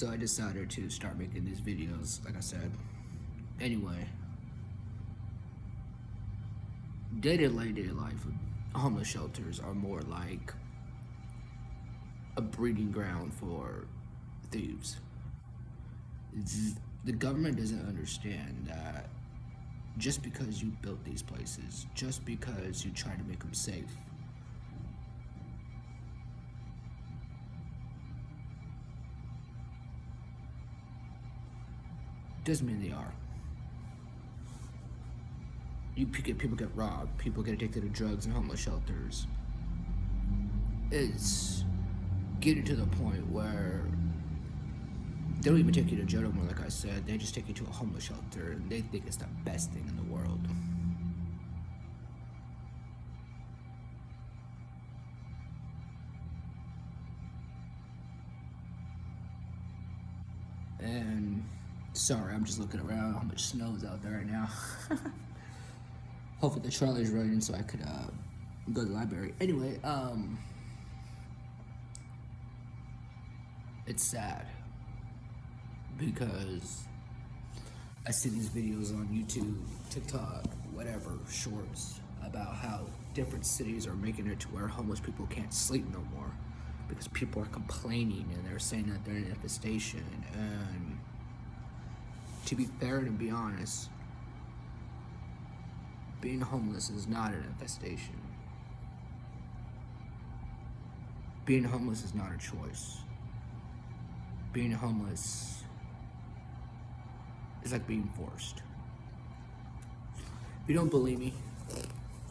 So I decided to start making these videos, like I said. Anyway, day-to-day life, homeless shelters are more like a breeding ground for thieves. The government doesn't understand that just because you built these places, just because you try to make them safe, doesn't mean they are. People get robbed, people get addicted to drugs in homeless shelters. It's getting to the point where they don't even take you to jail anymore, like I said. They just take you to a homeless shelter and they think it's the best thing in the world. And sorry, I'm just looking around how much snow is out there right now. Hopefully the trolley's running so I could go to the library. Anyway, it's sad because I see these videos on YouTube, TikTok, whatever, shorts, about how different cities are making it to where homeless people can't sleep no more because people are complaining and they're saying that they're in an infestation. And to be fair and to be honest, being homeless is not an infestation. Being homeless is not a choice. Being homeless is like being forced. If you don't believe me,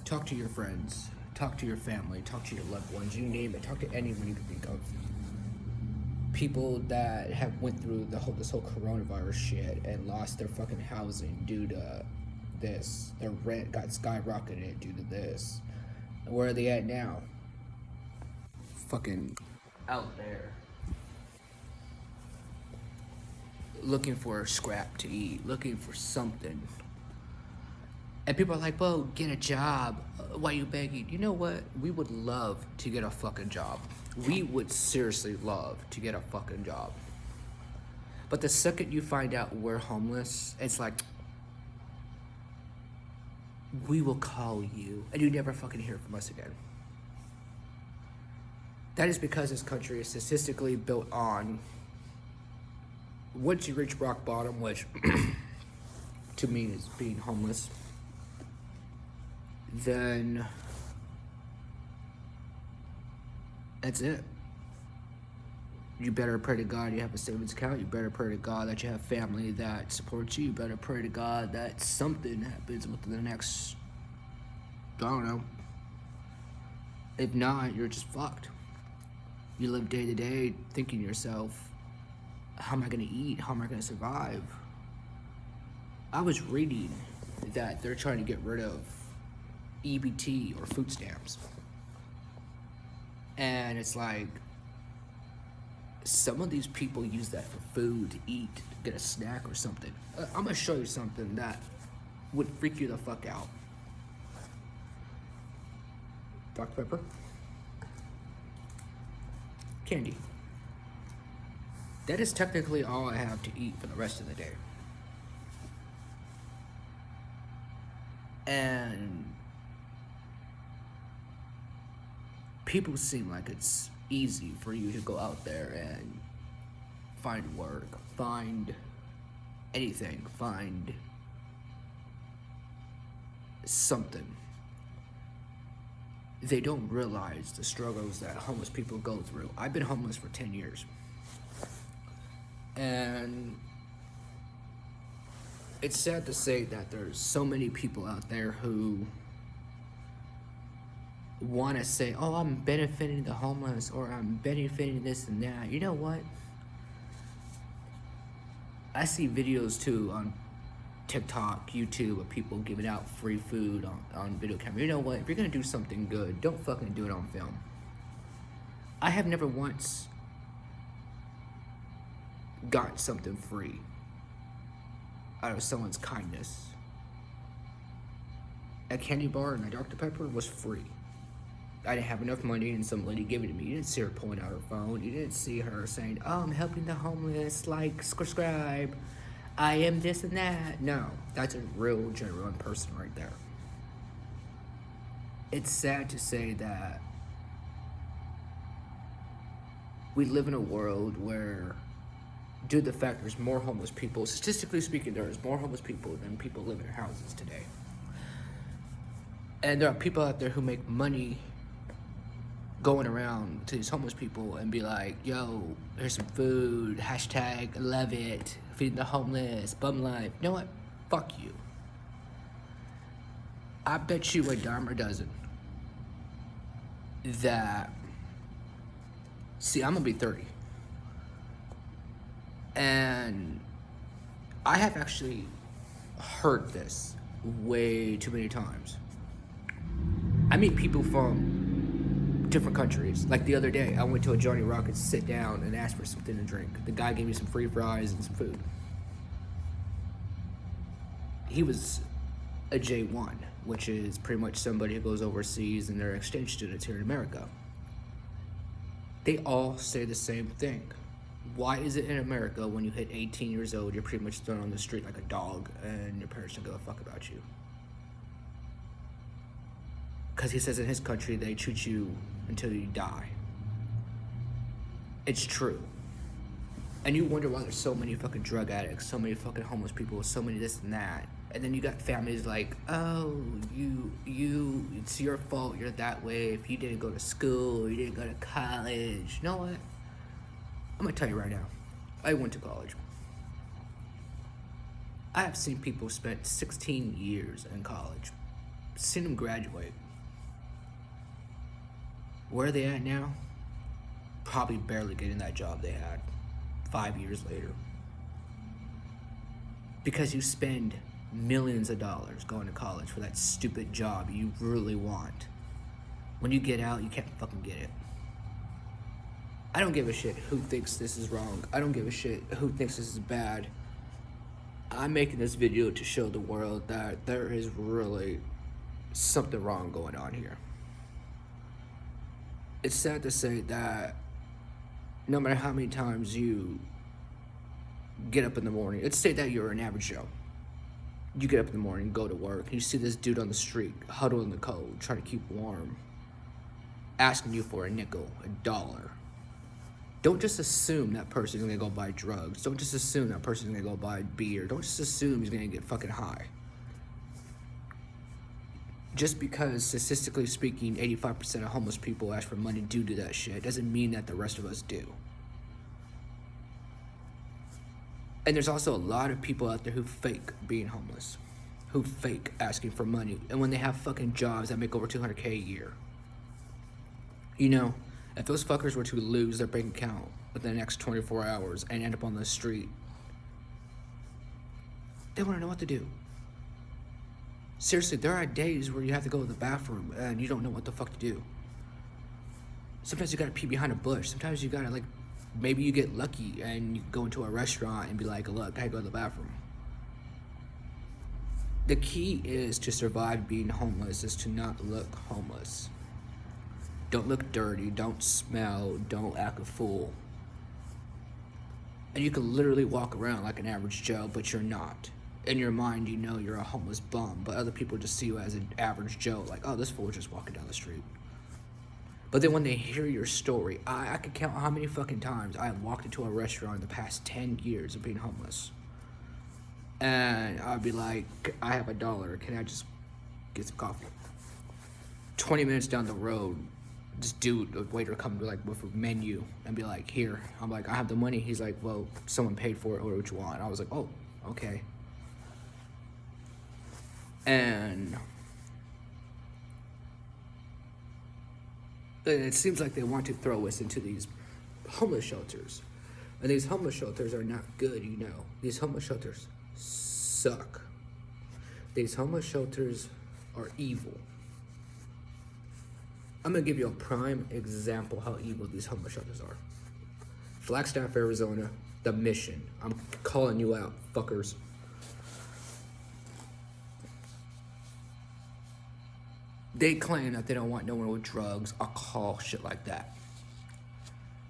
talk to your friends, talk to your family, talk to your loved ones, you name it, talk to anyone you can think of. People that have went through this whole coronavirus shit and lost their fucking housing due to this. Their rent got skyrocketed due to this. Where are they at now? Fucking out there. Looking for a scrap to eat, looking for something. And people are like, "Well, get a job. Why are you begging?" You know what? We would love to get a fucking job. We would seriously love to get a fucking job. But the second you find out we're homeless, it's like, we will call you, and you never fucking hear from us again. That is because this country is statistically built on, once you reach rock bottom, which to me is being homeless, then that's it. You better pray to God you have a savings account. You better pray to God that you have family that supports you. You better pray to God that something happens within the next, I don't know. If not, you're just fucked. You live day to day thinking to yourself, how am I gonna eat? How am I gonna survive? I was reading that they're trying to get rid of EBT or food stamps. And it's like, some of these people use that for food, to eat, to get a snack or something. I'm gonna show you something that would freak you the fuck out. Dr. Pepper. Candy. That is technically all I have to eat for the rest of the day. And people seem like it's easy for you to go out there and find work, find anything, find something. They don't realize the struggles that homeless people go through. I've been homeless for 10 years. And it's sad to say that there's so many people out there who want to say, "Oh, I'm benefiting the homeless," or "I'm benefiting this and that." You know what? I see videos too on TikTok, YouTube, of people giving out free food on video camera. You know what? If you're gonna do something good, don't fucking do it on film. I have never once gotten something free out of someone's kindness. A candy bar and a Dr. Pepper was free. I didn't have enough money and some lady gave it to me. You didn't see her pulling out her phone. You didn't see her saying, oh, I'm helping the homeless, like, subscribe. I am this and that. No, that's a real genuine person right there. It's sad to say that we live in a world where, due to the fact there's more homeless people, statistically speaking, there's more homeless people than people live in houses today. And there are people out there who make money going around to these homeless people and be like, yo, here's some food, hashtag love it, feeding the homeless, bum life. You know what? Fuck you. I bet you a dime a dozen that, see, I'm gonna be 30. And I have actually heard this way too many times. I meet people from different countries. Like the other day, I went to a Johnny Rockets sit down and asked for something to drink. The guy gave me some free fries and some food. He was a J1, which is pretty much somebody who goes overseas and they're exchange students here in America. They all say the same thing. Why is it in America when you hit 18 years old, you're pretty much thrown on the street like a dog and your parents don't give a fuck about you? Because he says in his country, they treat you until you die. It's true. And you wonder why there's so many fucking drug addicts, so many fucking homeless people, so many this and that. And then you got families like, oh, it's your fault you're that way if you didn't go to school, you didn't go to college. You know what? I'm gonna tell you right now, I went to college. I have seen people spend 16 years in college, seen them graduate. Where are they at now? Probably barely getting that job they had 5 years later. Because you spend millions of dollars going to college for that stupid job you really want. When you get out, you can't fucking get it. I don't give a shit who thinks this is wrong. I don't give a shit who thinks this is bad. I'm making this video to show the world that there is really something wrong going on here. It's sad to say that no matter how many times you get up in the morning, let's say that you're an average Joe. You get up in the morning, go to work, and you see this dude on the street, huddled in the cold, trying to keep warm, asking you for a nickel, a dollar. Don't just assume that person's gonna go buy drugs. Don't just assume that person's gonna go buy beer. Don't just assume he's gonna get fucking high. Just because, statistically speaking, 85% of homeless people ask for money due to that shit doesn't mean that the rest of us do. And there's also a lot of people out there who fake being homeless, who fake asking for money, and when they have fucking jobs that make over $200K a year. You know, if those fuckers were to lose their bank account within the next 24 hours and end up on the street, they wouldn't know what to do. Seriously, there are days where you have to go to the bathroom and you don't know what the fuck to do. Sometimes you gotta pee behind a bush. Sometimes you gotta, like, maybe you get lucky and you go into a restaurant and be like, look, I go to the bathroom. The key is to survive being homeless is to not look homeless. Don't look dirty, don't smell, don't act a fool. And you can literally walk around like an average Joe, but you're not. In your mind, you know you're a homeless bum, but other people just see you as an average Joe, like, oh, this fool's just walking down the street. But then when they hear your story, I can count how many fucking times I have walked into a restaurant in the past 10 years of being homeless. And I'd be like, I have $1, can I just get some coffee? 20 minutes down the road, this dude, the waiter, come like with a menu and be like, here. I'm like, I have the money. He's like, well, someone paid for it, order what you want. I was like, oh, okay. And it seems like they want to throw us into these homeless shelters. And these homeless shelters are not good, you know. These homeless shelters suck. These homeless shelters are evil. I'm gonna give you a prime example how evil these homeless shelters are. Flagstaff, Arizona, the Mission. I'm calling you out, fuckers. They claim that they don't want no one with drugs, alcohol, shit like that.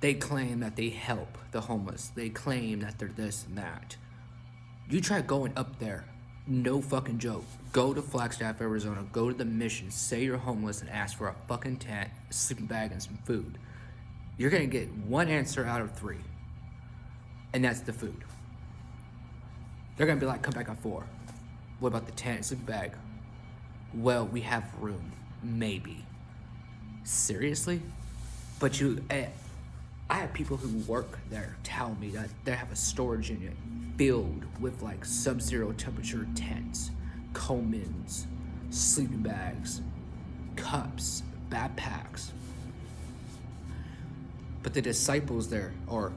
They claim that they help the homeless. They claim that they're this and that. You try going up there, no fucking joke. Go to Flagstaff, Arizona, go to the mission, say you're homeless and ask for a fucking tent, a sleeping bag, and some food. You're gonna get one answer out of 3. And that's the food. They're gonna be like, come back on 4. What about the tent, sleeping bag? Well, we have room, maybe. Seriously? But I have people who work there tell me that they have a storage unit filled with like sub-zero temperature tents, Colemans, sleeping bags, cups, backpacks. But the disciples there, or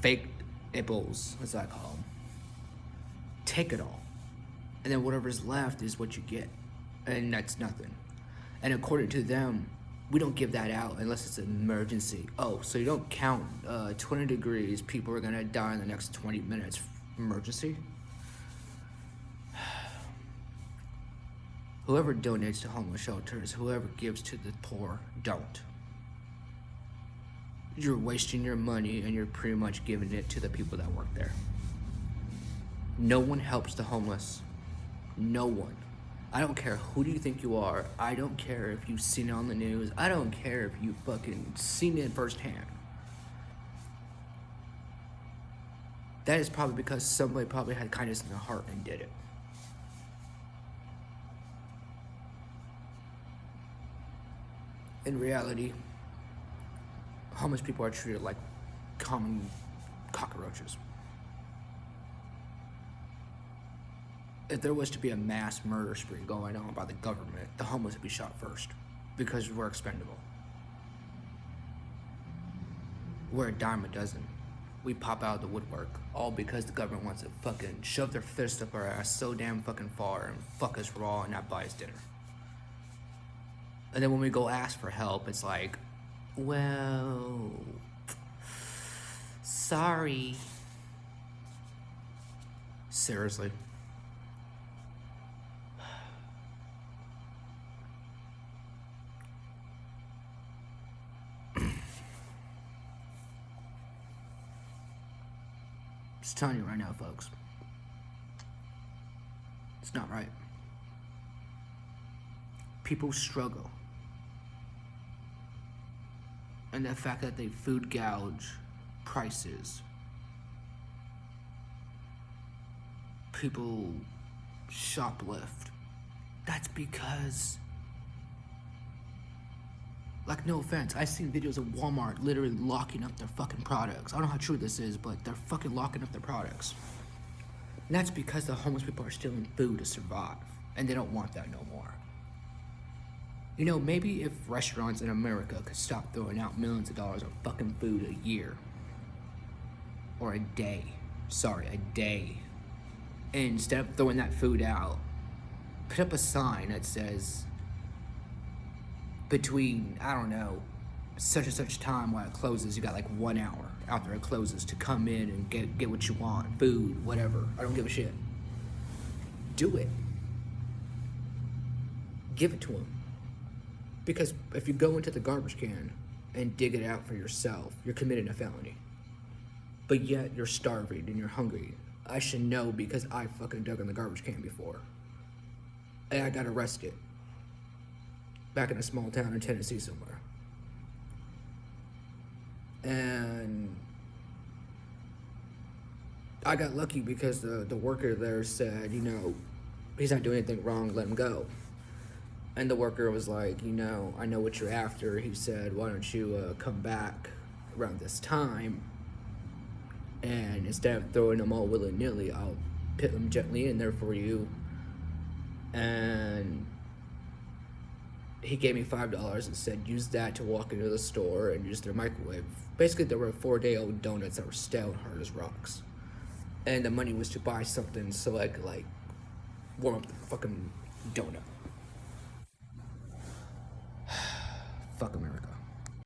fake ipples, as I call them, take it all. And then whatever's left is what you get. And that's nothing. And according to them, we don't give that out unless it's an emergency. Oh, so you don't count 20 degrees, people are gonna die in the next 20 minutes. Emergency? Whoever donates to homeless shelters, whoever gives to the poor, don't. You're wasting your money and you're pretty much giving it to the people that work there. No one helps the homeless. No one. I don't care who do you think you are. I don't care if you've seen it on the news. I don't care if you fucking seen it firsthand. That is probably because somebody probably had kindness in their heart and did it. In reality, homeless people are treated like common cockroaches. If there was to be a mass murder spree going on by the government, the homeless would be shot first because we're expendable. We're a dime a dozen. We pop out of the woodwork, all because the government wants to fucking shove their fist up our ass so damn fucking far and fuck us raw and not buy us dinner. And then when we go ask for help, it's like, well, sorry. Seriously. Just telling you right now, folks. It's not right. People struggle. And the fact that they food gouge prices. People shoplift. That's because, like, no offense, I've seen videos of Walmart literally locking up their fucking products. I don't know how true this is, but they're fucking locking up their products. And that's because the homeless people are stealing food to survive. And they don't want that no more. You know, maybe if restaurants in America could stop throwing out millions of dollars of fucking food a year. Or a day. Sorry, a day. And instead of throwing that food out, put up a sign that says, between, I don't know, such and such time while it closes, you got like 1 hour after it closes to come in and get what you want, food, whatever. I don't give a shit. Do it. Give it to them. Because if you go into the garbage can and dig it out for yourself, you're committing a felony. But yet you're starving and you're hungry. I should know because I fucking dug in the garbage can before. And I got arrested. Back in a small town in Tennessee somewhere. And I got lucky because the worker there said, you know, he's not doing anything wrong, let him go. And the worker was like, you know, I know what you're after. He said, why don't you come back around this time? And instead of throwing them all willy-nilly, I'll put them gently in there for you. And he gave me $5 and said, use that to walk into the store and use their microwave. Basically, there were 4-day-old donuts that were stale and hard as rocks. And the money was to buy something so I could, like, warm up the fucking donut. Fuck America.